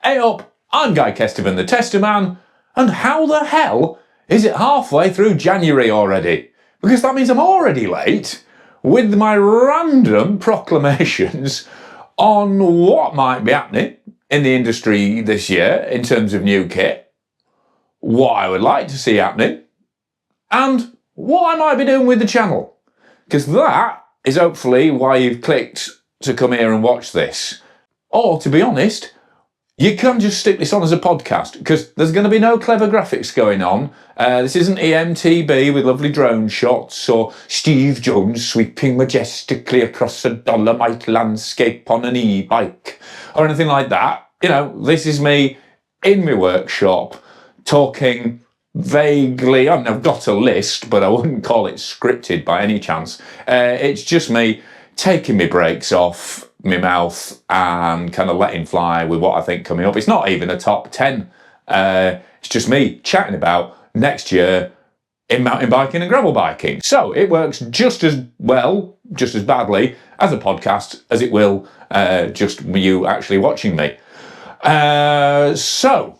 Hey up, I'm Guy Kestevan, the Tester Man, and how the hell is it halfway through January already? Because that means I'm already late with my random proclamations on what might be happening in the industry this year in terms of new kit, what I would like to see happening, and what I might be doing with the channel. Because that is hopefully why you've clicked to come here and watch this. Or, to be honest, you can just stick this on as a podcast, because there's going to be no clever graphics going on. This isn't MTB with lovely drone shots, or Steve Jones sweeping majestically across a Dolomite landscape on an e-bike, or anything like that. You know, this is me in my workshop, talking vaguely. I mean, I've got a list, but I wouldn't call it scripted by any chance. It's just me taking my brakes off my mouth and kind of letting fly with what I think coming up. It's not even a top 10. It's just me chatting about next year in mountain biking and gravel biking. So it works just as well, just as badly as a podcast as it will just you actually watching me. So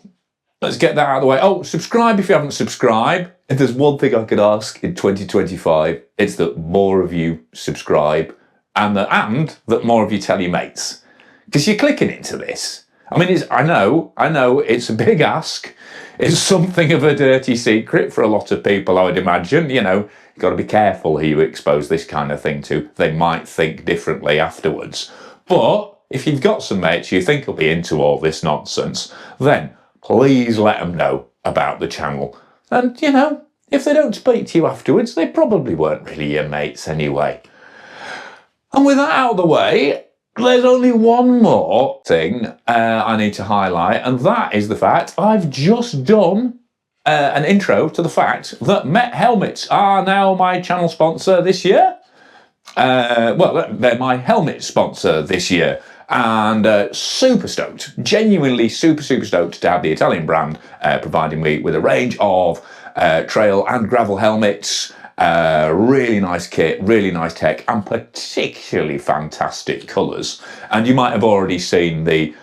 let's get that out of the way. Oh, subscribe if you haven't subscribed. If there's one thing I could ask in 2025, it's that more of you subscribe and that more of you tell your mates. Because you're clicking into this. I mean, I know, it's a big ask. It's something of a dirty secret for a lot of people, I would imagine. You know, you've got to be careful who you expose this kind of thing to. They might think differently afterwards. But if you've got some mates you think will be into all this nonsense, then please let them know about the channel. And, you know, if they don't speak to you afterwards, they probably weren't really your mates anyway. And with that out of the way, there's only one more thing I need to highlight, and that is the fact I've just done an intro to the fact that Met helmets are now my channel sponsor this year. Well, they're my helmet sponsor this year. And super stoked, genuinely super stoked to have the Italian brand providing me with a range of trail and gravel helmets. Really nice kit, really nice tech, and particularly fantastic colours. And you might have already seen the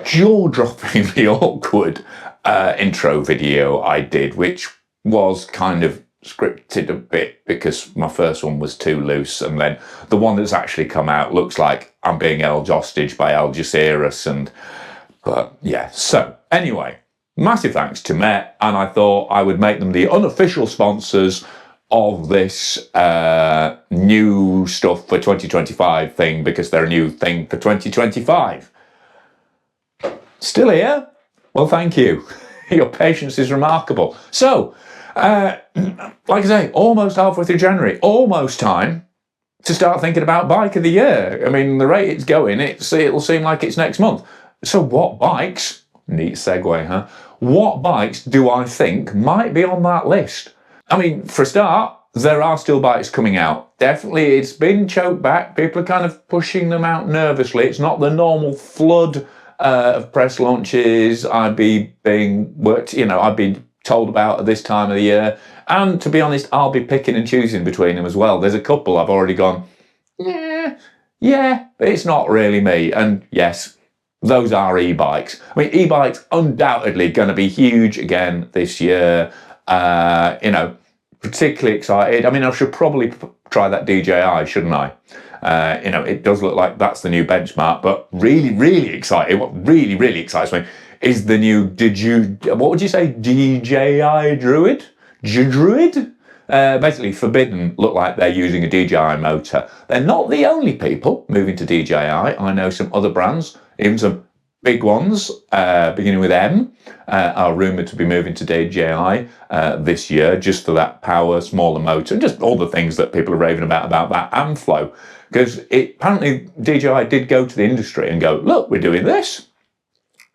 jaw-droppingly awkward intro video I did, which was kind of scripted a bit because my first one was too loose, and then the one that's actually come out looks like I'm being held hostage by Al Jazeera. But yeah, so anyway, massive thanks to Met, and I thought I would make them the unofficial sponsors of this new stuff for 2025 thing, because they're a new thing for 2025. Still here? Well, thank you. Your patience is remarkable. So, like I say, almost halfway through January, almost time to start thinking about bike of the year. I mean, the rate it's going, it'll seem like it's next month. So what bikes, neat segue, huh? What bikes do I think might be on that list? I mean, for a start, there are still bikes coming out. Definitely, it's been choked back. People are kind of pushing them out nervously. It's not the normal flood of press launches I'd be being worked, I'd be told about at this time of the year. And to be honest, I'll be picking and choosing between them as well. There's a couple I've already gone, yeah, but it's not really me. And yes, those are e-bikes. I mean, e-bikes undoubtedly going to be huge again this year. Particularly excited. I mean, I should probably try that DJI, shouldn't I? It does look like that's the new benchmark, but really excited. What really excites me is the new, what would you say, DJI Druid? Druid? Basically, Forbidden look like they're using a DJI motor. They're not the only people moving to DJI. I know some other brands, even some big ones, beginning with M, are rumoured to be moving to DJI this year, just for that power, smaller motor, and just all the things that people are raving about that Amflow. Because apparently DJI did go to the industry and go, look, we're doing this.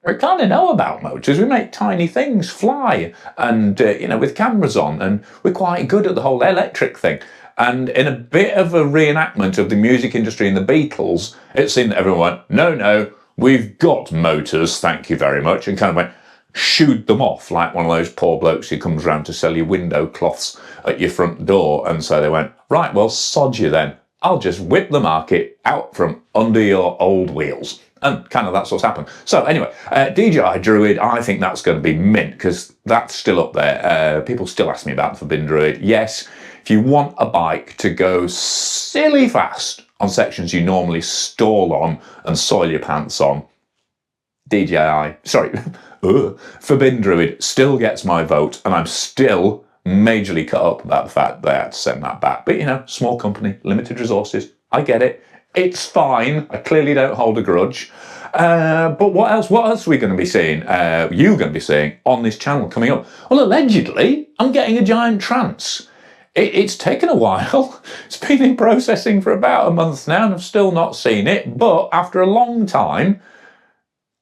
We kind of know about motors. We make tiny things fly and, with cameras on, and we're quite good at the whole electric thing. And in a bit of a reenactment of the music industry and the Beatles, it seemed that everyone went, no, we've got motors, thank you very much, and kind of went, shooed them off like one of those poor blokes who comes around to sell you window cloths at your front door. And so they went, right, well, sod you then. I'll just whip the market out from under your old wheels. And kind of that's what's happened. So anyway, DJI Druid, I think that's going to be mint because that's still up there. People still ask me about the Forbidden Druid. Yes, if you want a bike to go silly fast on sections you normally stall on and soil your pants on, Forbidden Druid still gets my vote, and I'm still majorly cut up about the fact they had to send that back. But, you know, small company, limited resources, I get it. It's fine. I clearly don't hold a grudge. But what else? What else are we going to be seeing? You're going to be seeing on this channel coming up? Well, allegedly, I'm getting a giant trance. It's taken a while. It's been in processing for about a month now, and I've still not seen it. But after a long time,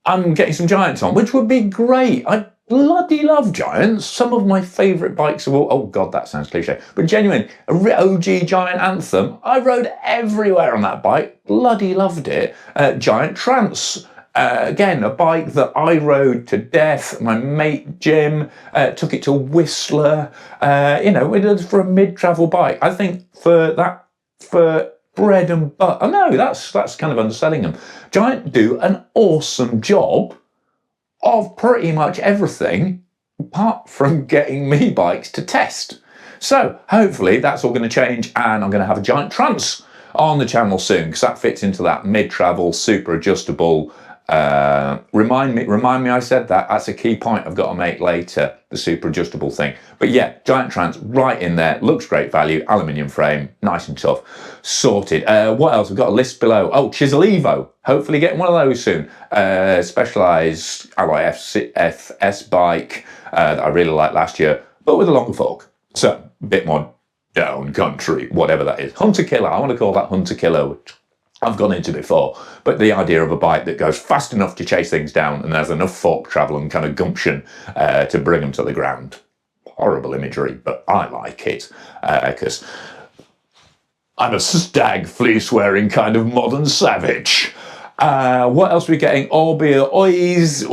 I'm getting some Giants on, which would be great. I bloody love Giants. Some of my favourite bikes of all... Oh, God, that sounds cliche. But genuine, OG Giant Anthem. I rode everywhere on that bike. Bloody loved it. Giant Trance. Again, a bike that I rode to death. My mate Jim took it to Whistler. You know, for a mid-travel bike. I think for bread and butter. Oh, no, that's kind of underselling them. Giant do an awesome job of pretty much everything apart from getting me bikes to test. So hopefully that's all going to change, and I'm going to have a Giant Trance on the channel soon because that fits into that mid-travel, super adjustable. Remind me I said that. That's a key point I've got to make later, the super adjustable thing. But yeah, Giant Trance right in there. Looks great value. Aluminium frame, nice and tough. Sorted. What else? We've got a list below. Oh, Chisel Evo. Hopefully getting one of those soon. Specialised Alloy FS bike that I really liked last year, but with a longer fork. So a bit more down country, whatever that is. Hunter Killer. I want to call that Hunter Killer, which I've gone into before, but the idea of a bike that goes fast enough to chase things down and has enough fork travel and kind of gumption to bring them to the ground. Horrible imagery, but I like it because I'm a stag fleece wearing kind of modern savage. What else are we getting? Orbia Ois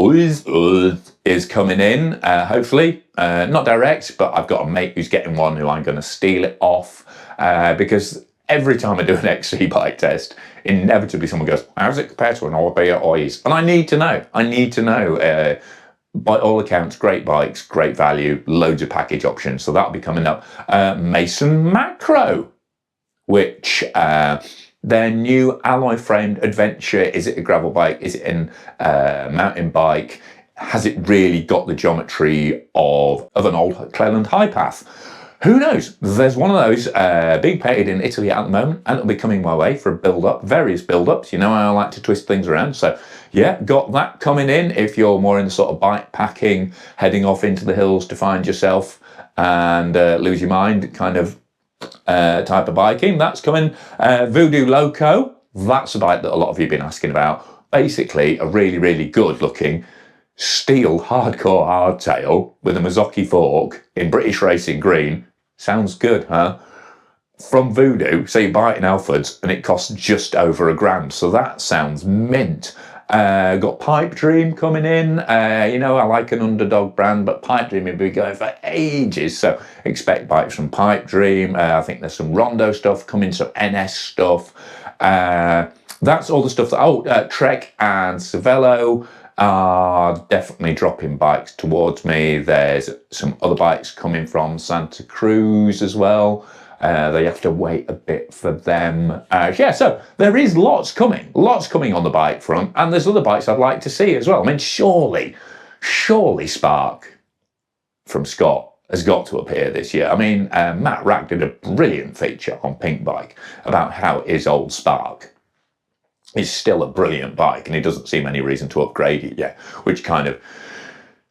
is coming in, hopefully. Not direct, but I've got a mate who's getting one who I'm going to steal it off because every time I do an XC bike test, inevitably someone goes, how's it compared to an Orbia Ois? And I need to know. I need to know. By all accounts, great bikes, great value, loads of package options. So that'll be coming up. Mason Macro, which their new alloy framed adventure. Is it a gravel bike? Is it a mountain bike? Has it really got the geometry of an old Cleland High Path? Who knows? There's one of those being painted in Italy at the moment, and it'll be coming my way for a build-up, various build-ups. You know I like to twist things around. So yeah, got that coming in if you're more in the sort of bike packing, heading off into the hills to find yourself and lose your mind kind of type of biking. That's coming. Voodoo Loco, that's a bike that a lot of you have been asking about. Basically a really, really good looking steel hardcore hardtail with a Mazzocchi fork in British Racing Green. Sounds good, huh? From Voodoo, so you buy it in Alfred's and it costs just over £1,000. So that sounds mint. Got Pipe Dream coming in. You know, I like an underdog brand, but Pipe Dream will be going for ages. So expect bikes from Pipe Dream. I think there's some Rondo stuff coming, some NS stuff. That's all the stuff that, Trek and Cervelo are definitely dropping bikes towards me. There's some other bikes coming from Santa Cruz as well. They have to wait a bit for them. Yeah, so there is lots coming on the bike front, and there's other bikes I'd like to see as well. I mean, surely Spark from Scott has got to appear this year. I mean, Matt Rack did a brilliant feature on Pink Bike about how his old Spark is still a brilliant bike, and he doesn't see any reason to upgrade it yet, which kind of,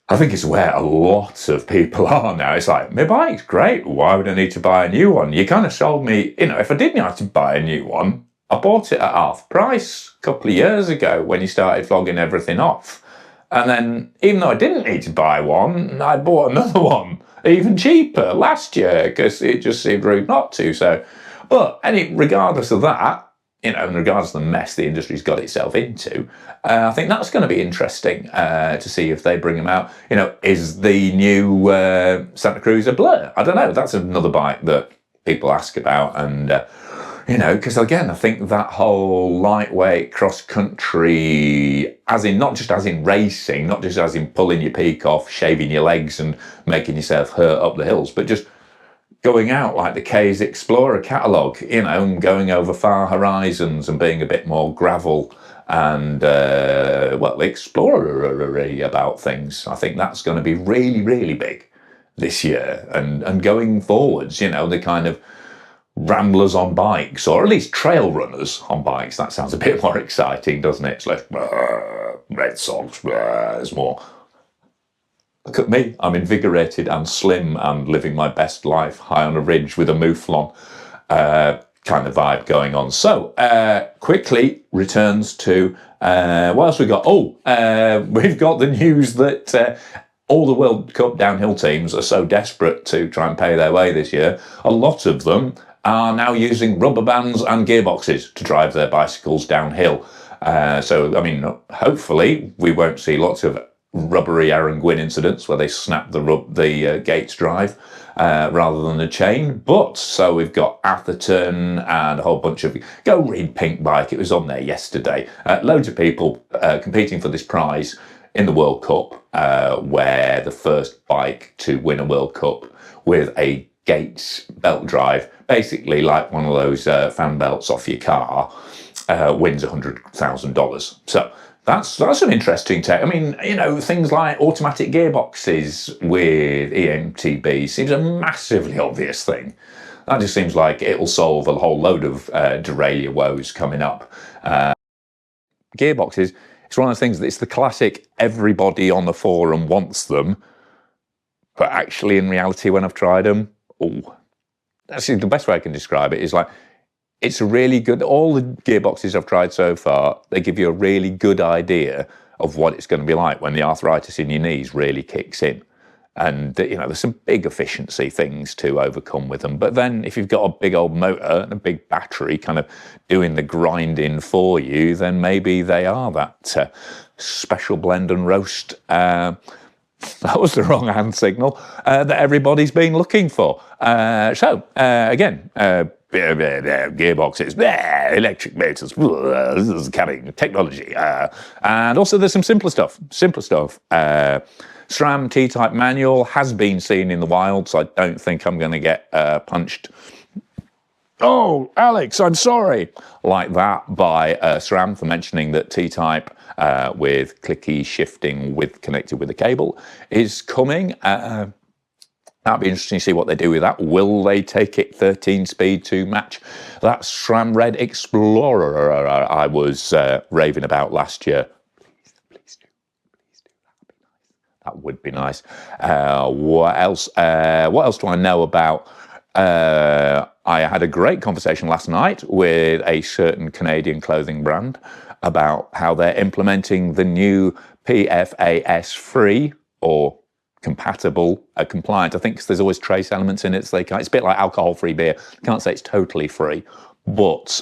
I think is where a lot of people are now. It's like, my bike's great, why would I need to buy a new one? You kind of sold me, you know, if I didn't have to buy a new one, I bought it at half price a couple of years ago when you started flogging everything off. And then, even though I didn't need to buy one, I bought another one, even cheaper, last year, because it just seemed rude not to. So, but regardless of that, you know, and regardless of the mess the industry's got itself into, I think that's going to be interesting to see if they bring them out. You know, is the new Santa Cruz a Blur? I don't know. That's another bike that people ask about, and You know, because again, I think that whole lightweight cross country, as in not just as in racing, not just as in pulling your peak off, shaving your legs and making yourself hurt up the hills, but just going out like the K's Explorer catalogue, you know, and going over far horizons and being a bit more gravel and, well, explorer-y about things. I think that's going to be really, really big this year. And going forwards, you know, the kind of ramblers on bikes, or at least trail runners on bikes. That sounds a bit more exciting, doesn't it? It's like, Red Sox, there's more. Look at me, I'm invigorated and slim and living my best life high on a ridge with a mouflon kind of vibe going on. So, quickly returns to, what else we got? Oh, we've got the news that all the World Cup downhill teams are so desperate to try and pay their way this year. A lot of them are now using rubber bands and gearboxes to drive their bicycles downhill. So, I mean, hopefully we won't see lots of rubbery Aaron Gwyn incidents where they snap the Gates drive rather than the chain. But so we've got Atherton and a whole bunch of, go read Pink Bike, it was on there yesterday. Loads of people competing for this prize in the World Cup, where the first bike to win a World Cup with a Gates belt drive, basically like one of those fan belts off your car, wins $100,000. So that's an interesting tech. I mean, you know, things like automatic gearboxes with EMTB seems a massively obvious thing. That just seems like it'll solve a whole load of derailleur woes coming up. Gearboxes, it's one of those things that it's the classic everybody on the forum wants them, but actually in reality when I've tried them, actually the best way I can describe it is like, it's a really good, all the gearboxes I've tried so far, they give you a really good idea of what it's going to be like when the arthritis in your knees really kicks in. And, you know, there's some big efficiency things to overcome with them. But then if you've got a big old motor and a big battery kind of doing the grinding for you, then maybe they are that special blend and roast. That was the wrong hand signal that everybody's been looking for. Again, gearboxes, electric motors, this is carrying technology. And also there's some simpler stuff. SRAM T-type manual has been seen in the wild, so I don't think I'm going to get punched. Oh, Alex, I'm sorry. Like that by SRAM for mentioning that T-type with clicky shifting with connected with a cable is coming. That'd be interesting to see what they do with that. Will they take it 13 speed to match that SRAM Red Explorer I was raving about last year? Please do. That would be nice. What else? What else do I know about? I had a great conversation last night with a certain Canadian clothing brand about how they're implementing the new PFAS-free or compatible, compliant. I think 'cause there's always trace elements in it, so it's a bit like alcohol-free beer. I can't say it's totally free, but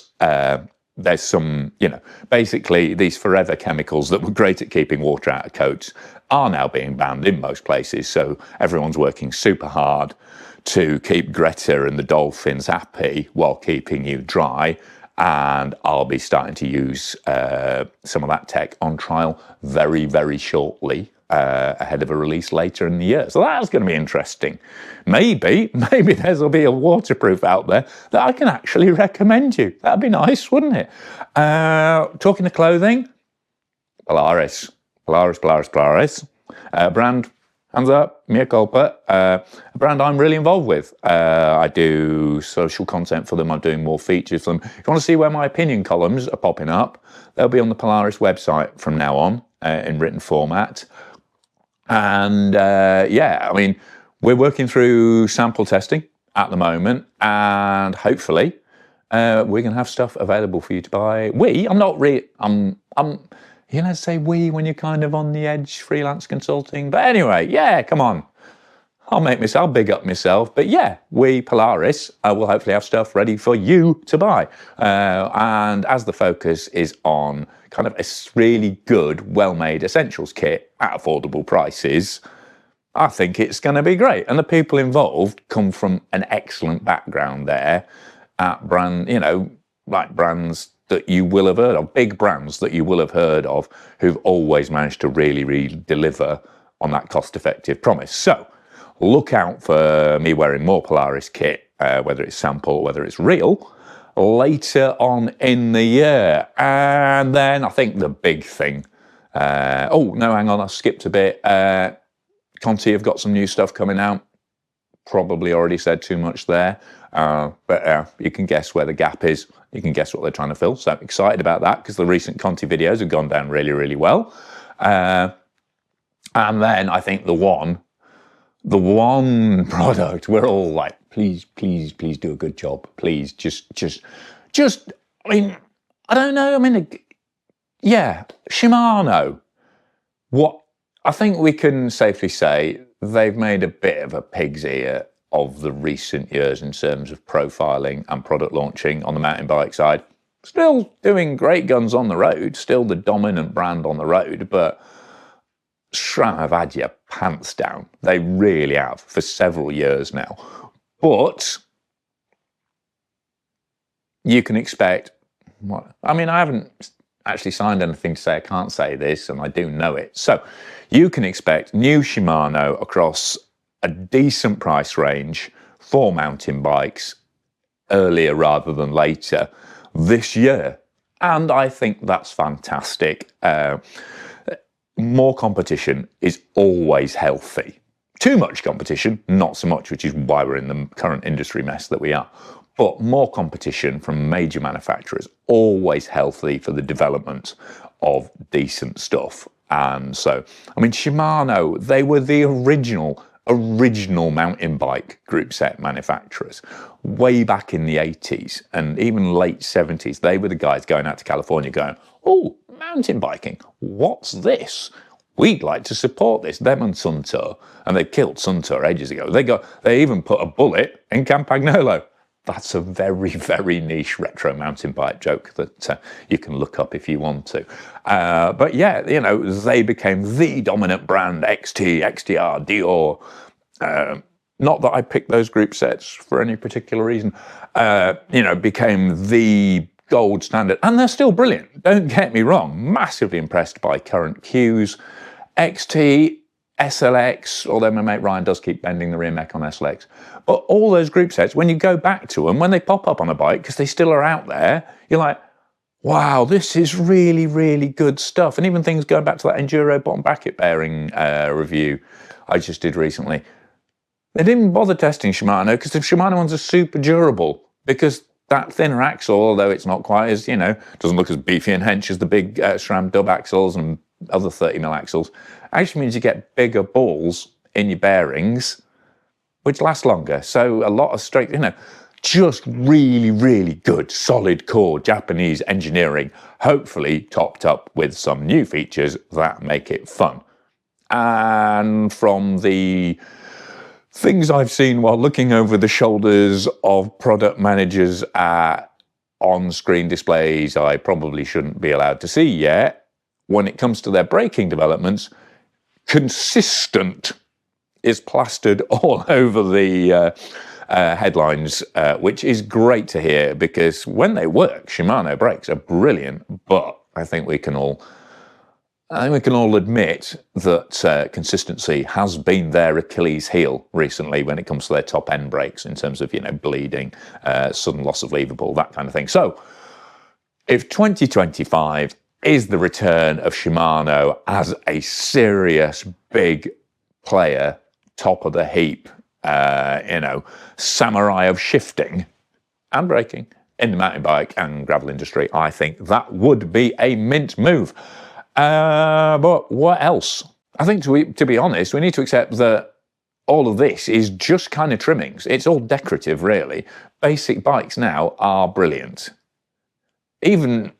there's some, you know, basically these forever chemicals that were great at keeping water out of coats are now being banned in most places. So everyone's working super hard to keep Greta and the dolphins happy while keeping you dry. And I'll be starting to use some of that tech on trial very, very shortly, ahead of a release later in the year. So that's going to be interesting. Maybe there'll be a waterproof out there that I can actually recommend you. That'd be nice, wouldn't it? Talking to clothing, Polaris. Brand, hands up, mea culpa. A brand I'm really involved with. I do social content for them. I'm doing more features for them. If you want to see where my opinion columns are popping up, they'll be on the Polaris website from now on in written format. And yeah, I mean, we're working through sample testing at the moment, and hopefully we're going to have stuff available for you to buy. You know, say we when you're kind of on the edge, freelance consulting. But anyway, yeah, come on. I'll big up myself. But yeah, we, Polaris, will hopefully have stuff ready for you to buy. And as the focus is on kind of a really good, well-made essentials kit at affordable prices, I think it's going to be great. And the people involved come from an excellent background there. at like brands that you will have heard of, big brands that you will have heard of, who've always managed to really, really deliver on that cost-effective promise. So look out for me wearing more Polaris kit, whether it's sample, whether it's real, later on in the year. And then I think the big thing, oh no, hang on, I skipped a bit. Conti have got some new stuff coming out. Probably already said too much there, but you can guess where the gap is. You can guess what they're trying to fill. So I'm excited about that because the recent Conti videos have gone down really, really well. And then I think the one product we're all like, please do a good job. Please, just, I mean, I don't know. I mean, yeah, Shimano. What I think we can safely say, they've made a bit of a pig's ear of the recent years in terms of profiling and product launching on the mountain bike side. Still doing great guns on the road, still the dominant brand on the road, but SRAM have had your pants down. They really have for several years now. But you can expect, I mean, I haven't actually signed anything to say I can't say this, and I do know it. So you can expect new Shimano across a decent price range for mountain bikes earlier rather than later this year. And I think that's fantastic. More competition is always healthy. Too much competition, not so much, which is why we're in the current industry mess that we are. But more competition from major manufacturers, always healthy for the development of decent stuff. And so, I mean, Shimano, they were the original mountain bike group set manufacturers way back in the 80s and even late 70s. They were the guys going out to California going, oh, mountain biking, what's this? We'd like to support this. Them and Suntour, and they killed Suntour ages ago. They even put a bullet in Campagnolo. That's a very, very niche retro mountain bike joke that you can look up if you want to. But yeah, you know, they became the dominant brand, XT, XTR, Dior. Not that I picked those group sets for any particular reason. You know, became the gold standard. And they're still brilliant. Don't get me wrong. Massively impressed by current Qs. XT, SLX, although my mate Ryan does keep bending the rear mech on SLX. But all those group sets, when you go back to them, when they pop up on a bike, because they still are out there, you're like, wow, this is really, really good stuff. And even things going back to that Enduro bottom bracket bearing review I just did recently. They didn't bother testing Shimano because the Shimano ones are super durable, because that thinner axle, although it's not quite as, you know, doesn't look as beefy and hench as the big SRAM dub axles and other 30mm axles, actually means you get bigger balls in your bearings, which last longer. So a lot of straight, you know, just really, really good, solid core Japanese engineering, hopefully topped up with some new features that make it fun. And from the things I've seen while looking over the shoulders of product managers at on-screen displays I probably shouldn't be allowed to see yet, when it comes to their braking developments, consistent is plastered all over the headlines, which is great to hear, because when they work, Shimano brakes are brilliant. But I think we can all admit that consistency has been their Achilles heel recently when it comes to their top end brakes, in terms of, you know, bleeding, sudden loss of lever ball, that kind of thing. So if 2025 is the return of Shimano as a serious big player, top of the heap, you know, samurai of shifting and braking in the mountain bike and gravel industry, I think that would be a mint move. But what else? I think, to be honest, we need to accept that all of this is just kind of trimmings. It's all decorative, really. Basic bikes now are brilliant. Even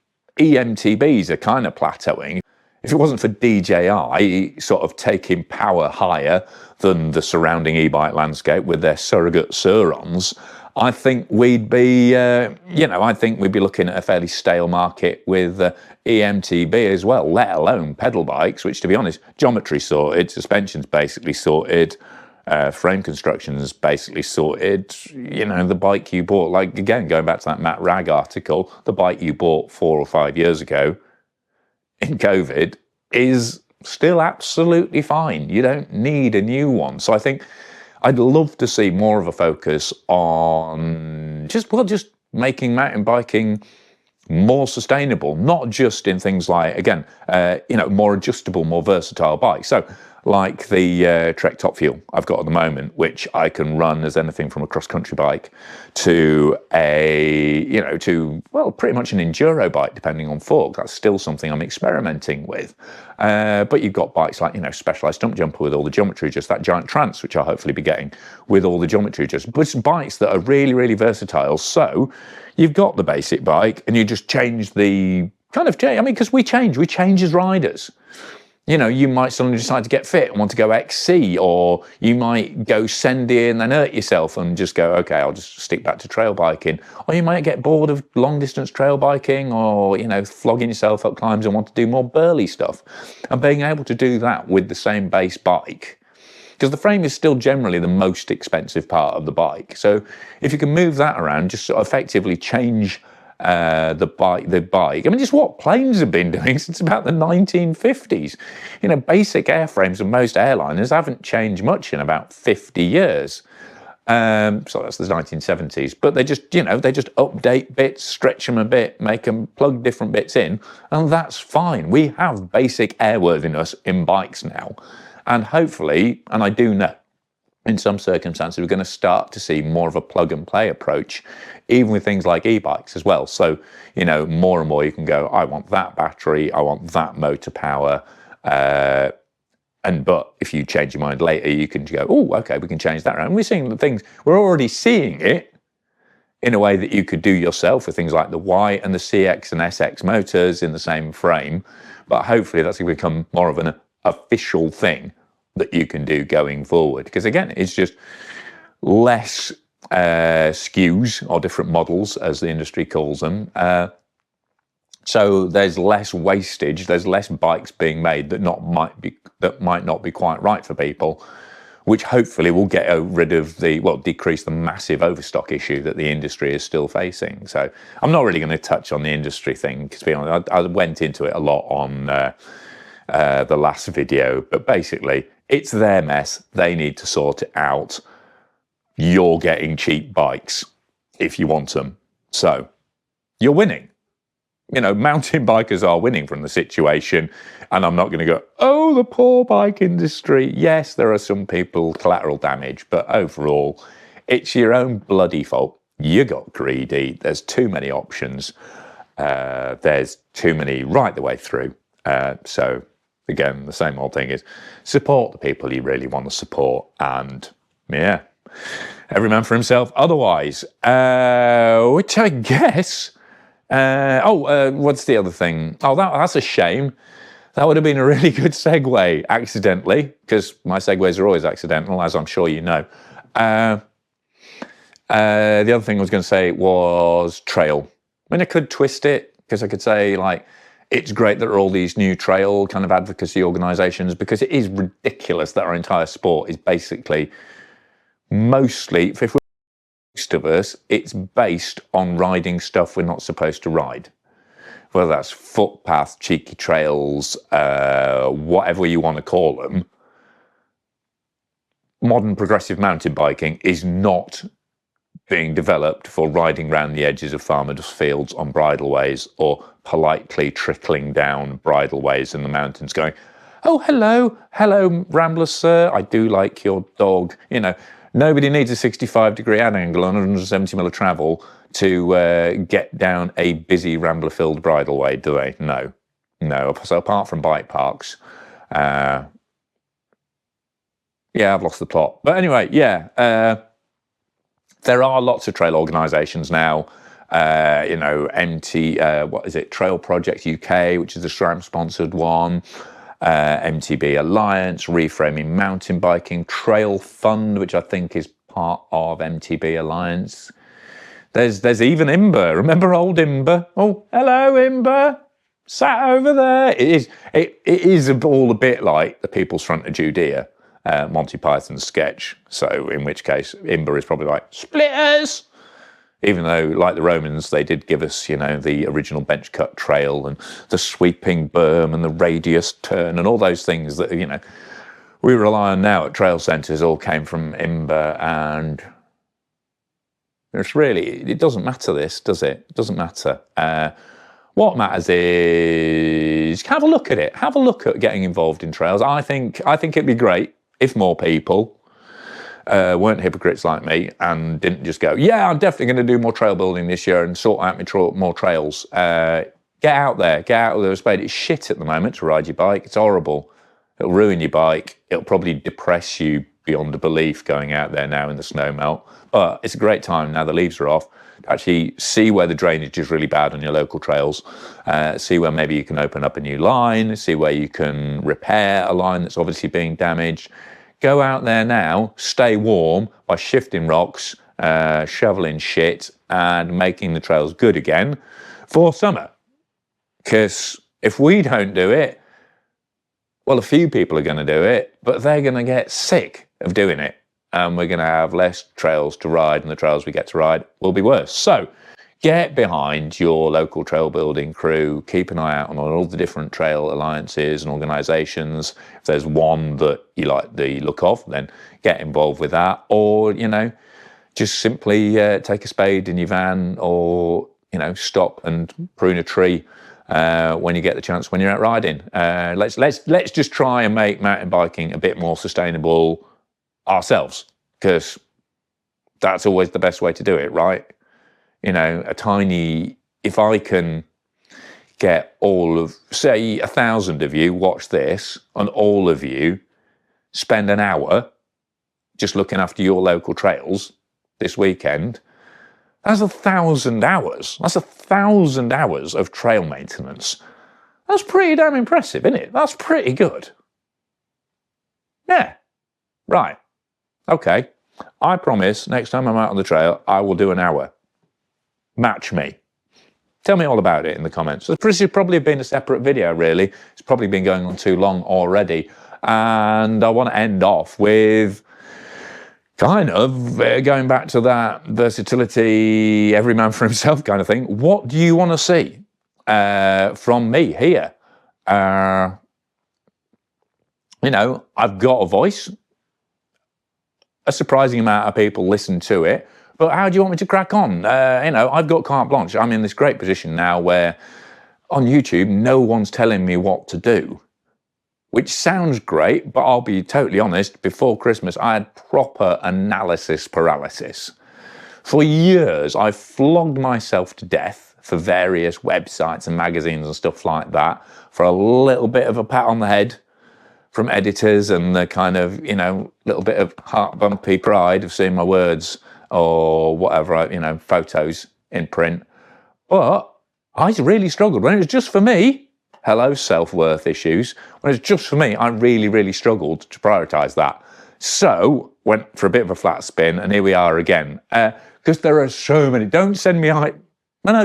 EMTBs are kind of plateauing. If it wasn't for DJI sort of taking power higher than the surrounding e-bike landscape with their surrogate Surons, I think we'd be, you know, I think we'd be looking at a fairly stale market with EMTB as well, let alone pedal bikes, which, to be honest, geometry sorted, suspension's basically sorted. frame construction is basically sorted. You know, the bike you bought, like, again, going back to that Matt Ragg article, the bike you bought 4 or 5 years ago in COVID is still absolutely fine. You don't need a new one. So I think I'd love to see more of a focus on just making mountain biking more sustainable, not just in things like, again, more adjustable, more versatile bikes. So like the Trek Top Fuel I've got at the moment, which I can run as anything from a cross-country bike to pretty much an enduro bike, depending on fork. That's still something I'm experimenting with. But you've got bikes like, Specialized Stump Jumper with all the geometry, just that Giant Trance, which I'll hopefully be getting with all the geometry, but some bikes that are really, really versatile. So you've got the basic bike and you just change the because we change as riders. You might suddenly decide to get fit and want to go XC, or you might go sendy and then hurt yourself and just go, okay, I'll just stick back to trail biking. Or you might get bored of long distance trail biking, or, flogging yourself up climbs and want to do more burly stuff. And being able to do that with the same base bike, because the frame is still generally the most expensive part of the bike. So if you can move that around, just sort of effectively change the bike. I mean, just what planes have been doing since about the 1950s. Basic airframes of most airliners haven't changed much in about 50 years. So that's the 1970s. But they just update bits, stretch them a bit, make them plug different bits in, and that's fine. We have basic airworthiness in bikes now. And hopefully, and I do know, in some circumstances, we're going to start to see more of a plug and play approach, even with things like e-bikes as well. So, more and more you can go, I want that battery, I want that motor power. But if you change your mind later, you can go, oh, okay, we can change that around. And we're already seeing it in a way that you could do yourself with things like the Y and the CX and SX motors in the same frame. But hopefully that's going to become more of an official thing that you can do going forward, because again, it's just less SKUs, or different models as the industry calls them, so there's less wastage, there's less bikes being made that might not be quite right for people, which hopefully will get rid of decrease the massive overstock issue that the industry is still facing. So I'm not really going to touch on the industry thing, because to be honest, I went into it a lot on the last video, but basically it's their mess. They need to sort it out. You're getting cheap bikes if you want them. So you're winning. Mountain bikers are winning from the situation. And I'm not going to go, oh, the poor bike industry. Yes, there are some people, collateral damage, but overall, it's your own bloody fault. You got greedy. There's too many options. There's too many right the way through. So again, the same old thing is support the people you really want to support, and every man for himself otherwise, which I guess, what's the other thing? Oh, that's a shame. That would have been a really good segue, accidentally, because my segues are always accidental, as I'm sure you know. The other thing I was going to say was trail. I mean, I could twist it, because I could say, it's great that there are all these new trail kind of advocacy organisations, because it is ridiculous that our entire sport is basically mostly, if we're most of us, it's based on riding stuff we're not supposed to ride. Whether that's footpath, cheeky trails, whatever you want to call them. Modern progressive mountain biking is not being developed for riding round the edges of farmers' fields on bridleways, or politely trickling down bridleways in the mountains going, oh, hello, Rambler sir, I do like your dog. Nobody needs a 65-degree ad angle on 170 mil of travel to get down a busy Rambler-filled bridleway, do they? No. So apart from bike parks, I've lost the plot. But anyway, there are lots of trail organisations now. Trail Project UK, which is the SRAM-sponsored one. MTB Alliance, Reframing Mountain Biking, Trail Fund, which I think is part of MTB Alliance. There's even Imber. Remember old Imber? Oh, hello, Imber. Sat over there. It is all a bit like the People's Front of Judea. Monty Python's sketch. So in which case, Imber is probably like, splitters! Even though, like the Romans, they did give us, you know, the original bench cut trail and the sweeping berm and the radius turn and all those things that, you know, we rely on now at trail centres all came from Imber, and it's really, it doesn't matter this, does it? It doesn't matter. What matters is have a look at it. Have a look at getting involved in trails. I think it'd be great if more people weren't hypocrites like me and didn't just go, yeah, I'm definitely going to do more trail building this year and sort out more trails. Get out there, get out with a spade. It's shit at the moment to ride your bike. It's horrible. It'll ruin your bike. It'll probably depress you beyond a belief going out there now in the snow melt. But it's a great time now the leaves are off to actually see where the drainage is really bad on your local trails, see where maybe you can open up a new line, see where you can repair a line that's obviously being damaged. Go out there now, stay warm by shifting rocks, shoveling shit, and making the trails good again for summer. Because if we don't do it, well, a few people are going to do it, but they're going to get sick of doing it. And we're going to have less trails to ride, and the trails we get to ride will be worse. So get behind your local trail building crew. Keep an eye out on all the different trail alliances and organisations. If there's one that you like the look of, then get involved with that. Or, you know, just simply take a spade in your van, or, you know, stop and prune a tree when you get the chance when you're out riding. Let's just try and make mountain biking a bit more sustainable ourselves, because that's always the best way to do it, right? You know, if I can get all of, say, 1,000 of you watch this, and all of you spend an hour just looking after your local trails this weekend, that's 1,000 hours. That's 1,000 hours of trail maintenance. That's pretty damn impressive, isn't it? That's pretty good. Yeah. Right. Okay. I promise next time I'm out on the trail, I will do an hour. Match me. Tell me all about it in the comments. This should probably have been a separate video, really. It's probably been going on too long already. And I want to end off with kind of going back to that versatility, every man for himself kind of thing. What do you want to see from me here? You know, I've got a voice. A surprising amount of people listen to it. But how do you want me to crack on? You know, I've got carte blanche. I'm in this great position now where on YouTube, no one's telling me what to do, which sounds great, but I'll be totally honest, before Christmas, I had proper analysis paralysis. For years, I flogged myself to death for various websites and magazines and stuff like that for a little bit of a pat on the head from editors and the kind of, you know, little bit of heart bumpy pride of seeing my words or whatever, you know, photos in print. But I really struggled. When it was just for me, hello, self-worth issues. When it was just for me, I really, really struggled to prioritise that. So went for a bit of a flat spin, and here we are again. Because there are so many. Don't send me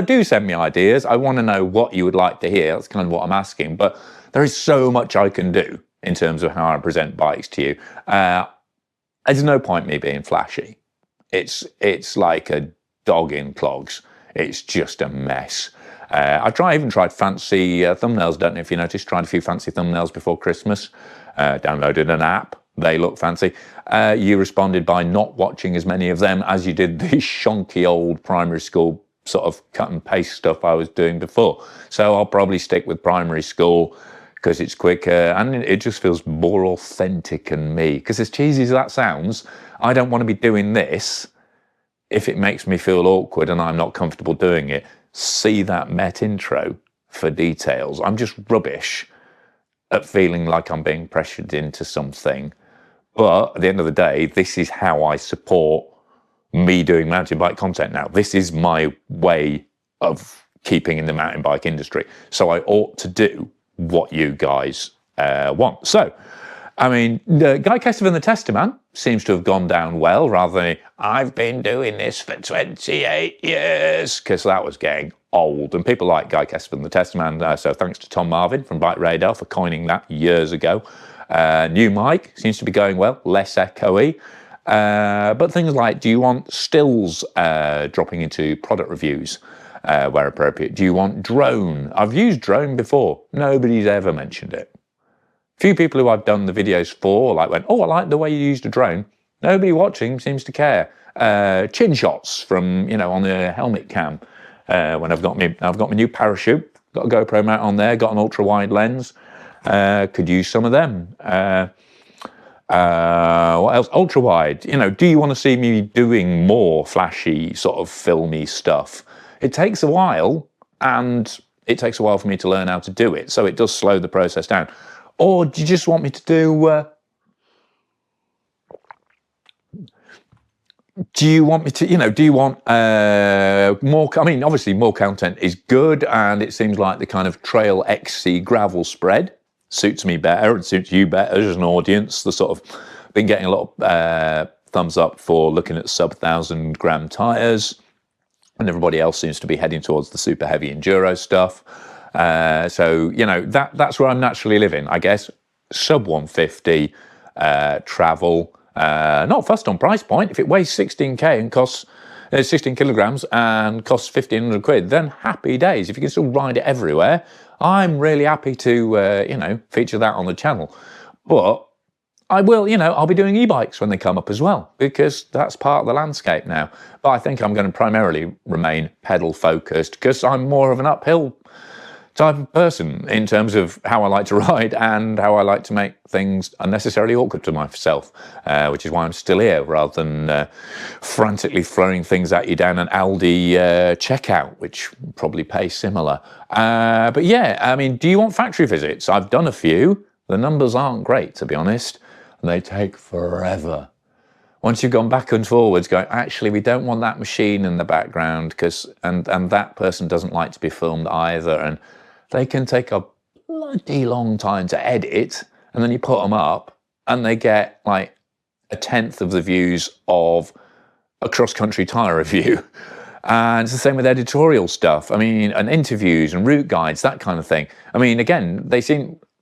do send me ideas. I want to know what you would like to hear. That's kind of what I'm asking. But there is so much I can do in terms of how I present bikes to you. There's no point me being flashy. It's like a dog in clogs. It's just a mess. I even tried fancy thumbnails. Don't know if you noticed, tried a few fancy thumbnails before Christmas. Downloaded an app. They look fancy. You responded by not watching as many of them as you did the shonky old primary school sort of cut and paste stuff I was doing before. So I'll probably stick with primary school because it's quicker and it just feels more authentic and me. Because as cheesy as that sounds, I don't want to be doing this if it makes me feel awkward and I'm not comfortable doing it. See that Met intro for details. I'm just rubbish at feeling like I'm being pressured into something. But at the end of the day, this is how I support me doing mountain bike content now. This is my way of keeping in the mountain bike industry. So I ought to do what you guys want. So, I mean, the Guy Kestevan the Testaman seems to have gone down well, rather than I've been doing this for 28 years, because that was getting old. And people like Guy Kestevan the Testaman, so thanks to Tom Marvin from Bike Radar for coining that years ago. New mic seems to be going well, less echoey. But things like, do you want stills dropping into product reviews where appropriate? Do you want drone? I've used drone before. Nobody's ever mentioned it. Few people who I've done the videos for went, oh, I like the way you used a drone. Nobody watching seems to care. Chin shots from, on the helmet cam. When I've got my new parachute, got a GoPro mount on there, got an ultra wide lens. Could use some of them. What else? Ultra wide. Do you want to see me doing more flashy, sort of filmy stuff? It takes a while, and it takes a while for me to learn how to do it. So it does slow the process down. Or do you just want me to do? Do you want me to? Do you want more? I mean, obviously, more content is good, and it seems like the kind of trail XC gravel spread suits me better and suits you better as an audience. The sort of been getting a lot of thumbs up for looking at sub 1,000 gram tires, and everybody else seems to be heading towards the super heavy enduro stuff. So that's where I'm naturally living, I guess. Sub 150 travel. Not fussed on price point. If it weighs 16k and costs 16 kilograms and costs 1,500 quid, then happy days. If you can still ride it everywhere, I'm really happy to, feature that on the channel. But I will, I'll be doing e-bikes when they come up as well, because that's part of the landscape now. But I think I'm going to primarily remain pedal focused, because I'm more of an uphill type of person in terms of how I like to ride and how I like to make things unnecessarily awkward to myself, which is why I'm still here rather than frantically throwing things at you down an Aldi checkout, which probably pay similar. But yeah, I mean, do you want factory visits? I've done a few. The numbers aren't great, to be honest, and they take forever. Once you've gone back and forwards going, actually, we don't want that machine in the background and that person doesn't like to be filmed either. And they can take a bloody long time to edit, and then you put them up and they get like 1/10 of the views of a cross-country tyre review. And it's the same with editorial stuff. I mean, and interviews and route guides, that kind of thing. I mean, again,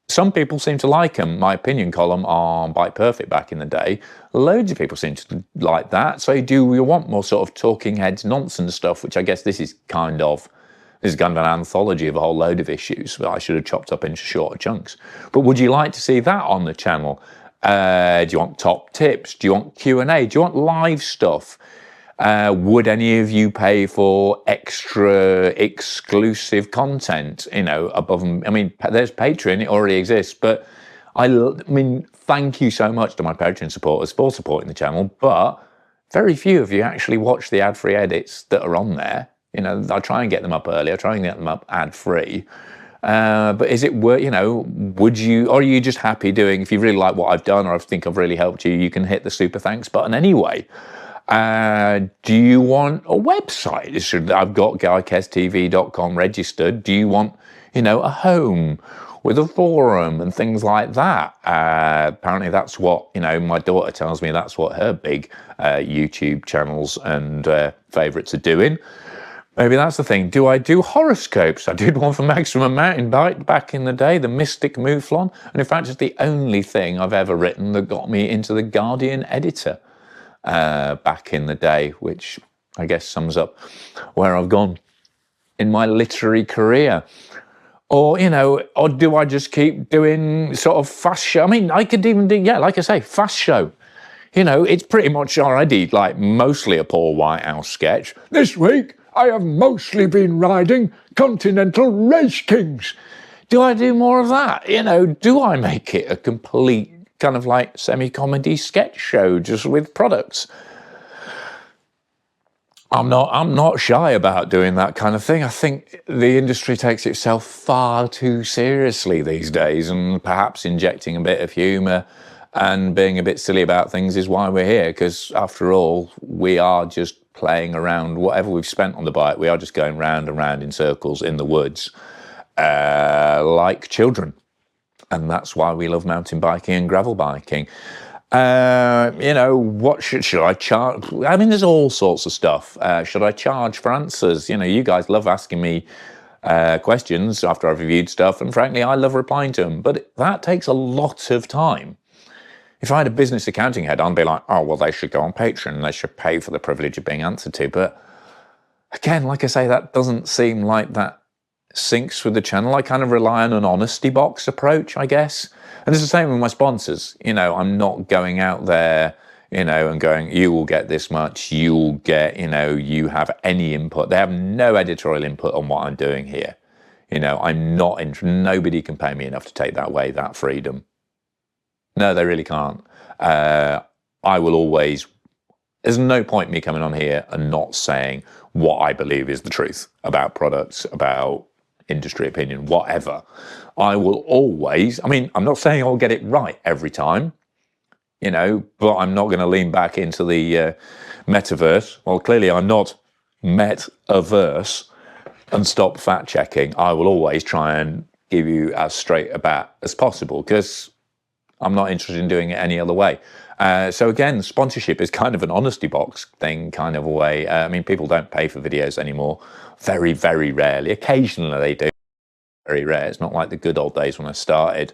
some people seem to like them. My opinion column on Bike Perfect back in the day, loads of people seem to like that. So do you want more sort of talking heads nonsense stuff, which I guess this is kind of an anthology of a whole load of issues that I should have chopped up into shorter chunks. But would you like to see that on the channel? Do you want top tips? Do you want Q&A? Do you want live stuff? Would any of you pay for extra exclusive content, above and, I mean, there's Patreon, it already exists, but I mean, thank you so much to my Patreon supporters for supporting the channel, but very few of you actually watch the ad-free edits that are on there. I try and get them up early, I try and get them up ad-free. But is it worth, would you, or are you just happy doing, if you really like what I've done or I think I've really helped you, you can hit the super thanks button anyway. Do you want a website? I've got guykestv.com registered. Do you want, a home with a forum and things like that? Apparently that's what, my daughter tells me that's what her big YouTube channels and favourites are doing. Maybe that's the thing. Do I do horoscopes? I did one for Maximum Mountain Bike back in the day, the Mystic Mouflon. And in fact, it's the only thing I've ever written that got me into the Guardian editor back in the day, which I guess sums up where I've gone in my literary career. Or, or do I just keep doing sort of fast show? I mean, I could even do, like I say, fast show. It's pretty much already like mostly a Paul Whitehouse sketch. This week, I have mostly been riding Continental Race Kings. Do I do more of that? Do I make it a complete kind of like semi-comedy sketch show just with products? I'm not shy about doing that kind of thing. I think the industry takes itself far too seriously these days, and perhaps injecting a bit of humour and being a bit silly about things is why we're here, because after all, we are just playing around. Whatever we've spent on the bike, we are just going round and round in circles in the woods like children. And that's why we love mountain biking and gravel biking. What should I charge? I mean, there's all sorts of stuff. Should I charge for answers? You guys love asking me questions after I've reviewed stuff, and frankly, I love replying to them, but that takes a lot of time. If I had a business accounting head, I'd be like, oh, well, they should go on Patreon, they should pay for the privilege of being answered to. But again, like I say, that doesn't seem like that syncs with the channel. I kind of rely on an honesty box approach, I guess. And it's the same with my sponsors. You know, I'm not going out there, you know, and going, you will get this much, you'll get, you know, you have any input. They have no editorial input on what I'm doing here. You know, I'm not, nobody can pay me enough to take that away, that freedom. No, they really can't. I will always, there's no point me coming on here and not saying what I believe is the truth about products, about industry opinion, whatever. I will always, I mean, I'm not saying I'll get it right every time, you know, but I'm not going to lean back into the metaverse. Well, clearly I'm not met-averse and stop fact checking. I will always try and give you as straight a bat as possible, because I'm not interested in doing it any other way. So again, sponsorship is kind of an honesty box thing, kind of a way. I mean, people don't pay for videos anymore. Very, very rarely. Occasionally they do. Very rare. It's not like the good old days when I started,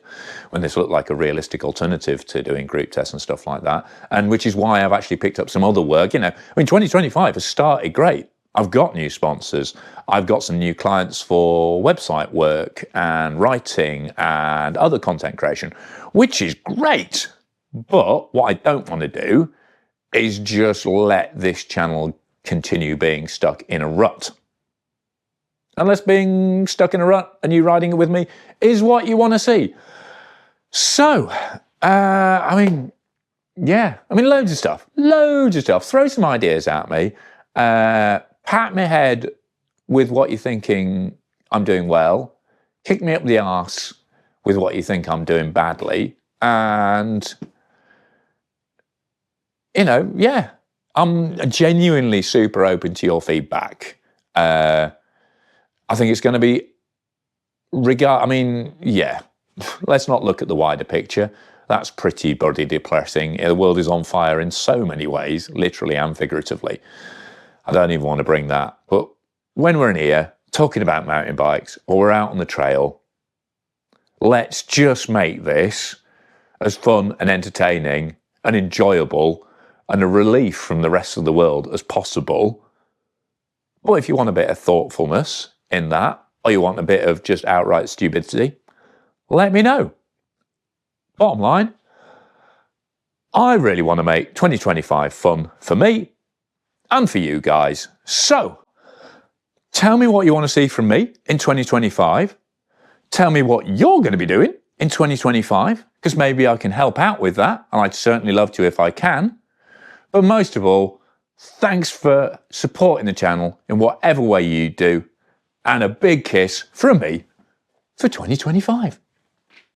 when this looked like a realistic alternative to doing group tests and stuff like that. And which is why I've actually picked up some other work. You know, I mean, 2025 has started great. I've got new sponsors. I've got some new clients for website work and writing and other content creation, which is great. But what I don't want to do is just let this channel continue being stuck in a rut. Unless being stuck in a rut and you riding it with me is what you want to see. So, I mean, yeah, I mean, loads of stuff. Throw some ideas at me. Pat my head with what you're thinking I'm doing well. Kick me up the arse with what you think I'm doing badly. And, you know, yeah, I'm genuinely super open to your feedback. I think it's going to be, I mean, yeah, let's not look at the wider picture. That's pretty bloody depressing. The world is on fire in so many ways, literally and figuratively. I don't even want to bring that. But when we're in here talking about mountain bikes or we're out on the trail, let's just make this as fun and entertaining and enjoyable and a relief from the rest of the world as possible. Or if you want a bit of thoughtfulness in that, or you want a bit of just outright stupidity, let me know. Bottom line, I really want to make 2025 fun for me and for you guys. So, tell me what you want to see from me in 2025. Tell me what you're going to be doing in 2025, because maybe I can help out with that, and I'd certainly love to if I can. But most of all, thanks for supporting the channel in whatever way you do, and a big kiss from me for 2025.